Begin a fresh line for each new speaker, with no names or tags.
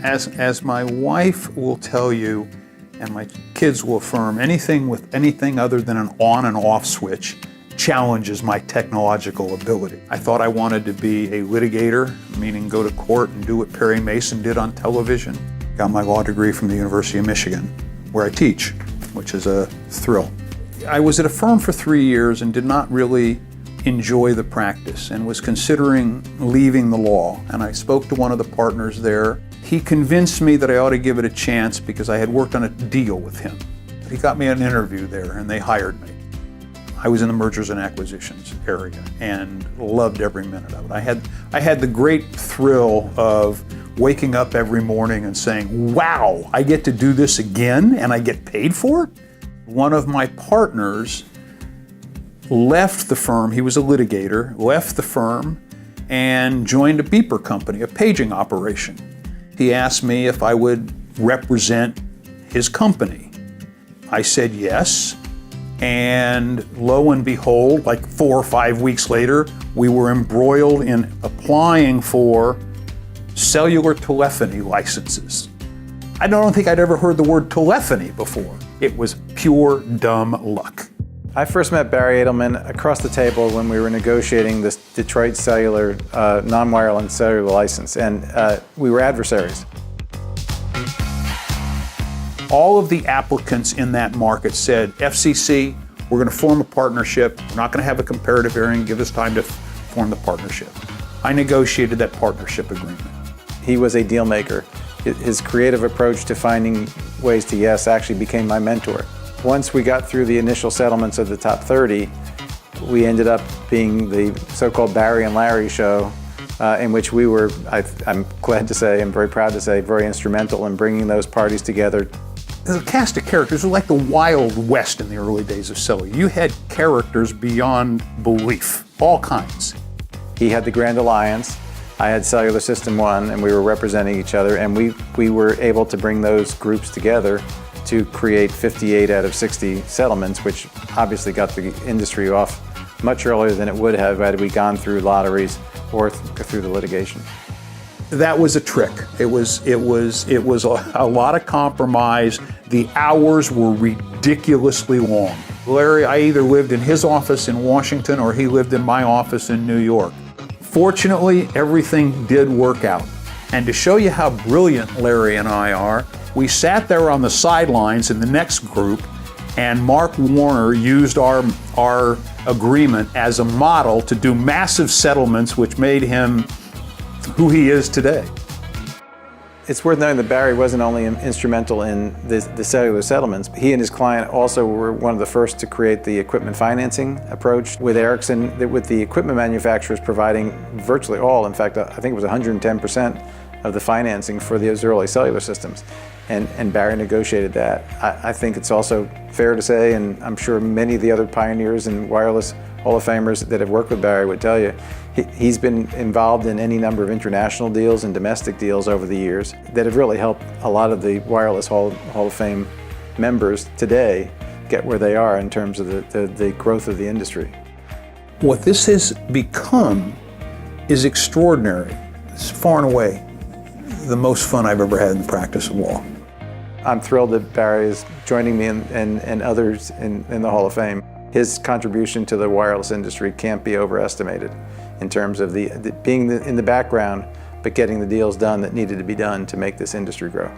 As my wife will tell you, and my kids will affirm, anything with anything other than an on and off switch challenges my technological ability. I thought I wanted to be a litigator, meaning go to court and do what Perry Mason did on television. Got my law degree from the University of Michigan, where I teach, which is a thrill. I was at a firm for 3 years and did not really enjoy the practice and was considering leaving the law. And I spoke to one of the partners there. He convinced me that I ought to give it a chance because I had worked on a deal with him. He got me an interview there and they hired me. I was in the mergers and acquisitions area and loved every minute of it. I had the great thrill of waking up every morning and saying, wow, I get to do this again and I get paid for it? One of my partners left the firm, he was a litigator, left the firm and joined a beeper company, a paging operation. He asked me if I would represent his company. I said yes, and lo and behold, like 4 or 5 weeks later, we were embroiled in applying for cellular telephony licenses. I don't think I'd ever heard the word telephony before. It was pure dumb luck.
I first met Barry Adelman across the table when we were negotiating this Detroit cellular, non-wireless cellular license, and we were adversaries.
All of the applicants in that market said, FCC, we're going to form a partnership. We're not going to have a comparative hearing. Give us time to form the partnership. I negotiated that partnership agreement.
He was a deal maker. His creative approach to finding ways to yes actually became my mentor. Once we got through the initial settlements of the top 30, we ended up being the so-called Barry and Larry show, in which we were, I'm glad to say, I'm very proud to say, very instrumental in bringing those parties together.
The cast of characters was like the Wild West in the early days of cellular. You had characters beyond belief, all kinds.
He had the Grand Alliance, I had Cellular System 1, and we were representing each other, and we were able to bring those groups together to create 58 out of 60 settlements, which obviously got the industry off much earlier than it would have had we gone through lotteries or through the litigation.
That was a trick. It was a lot of compromise. The hours were ridiculously long. Larry, I either lived in his office in Washington or he lived in my office in New York. Fortunately, everything did work out. And to show you how brilliant Larry and I are, we sat there on the sidelines in the next group, and Mark Warner used our agreement as a model to do massive settlements, which made him who he is today.
It's worth noting that Barry wasn't only instrumental in the cellular settlements, he and his client also were one of the first to create the equipment financing approach with Ericsson, with the equipment manufacturers providing virtually all, in fact, I think it was 110% of the financing for those early cellular systems. And Barry negotiated that. I think it's also fair to say, and I'm sure many of the other pioneers and wireless Hall of Famers that have worked with Barry would tell you, he's been involved in any number of international deals and domestic deals over the years that have really helped a lot of the wireless Hall of Fame members today get where they are in terms of the growth of the industry.
What this has become is extraordinary. It's far and away the most fun I've ever had in the practice of law.
I'm thrilled that Barry is joining me and others in the Hall of Fame. His contribution to the wireless industry can't be overestimated in terms of being in the background, but getting the deals done that needed to be done to make this industry grow.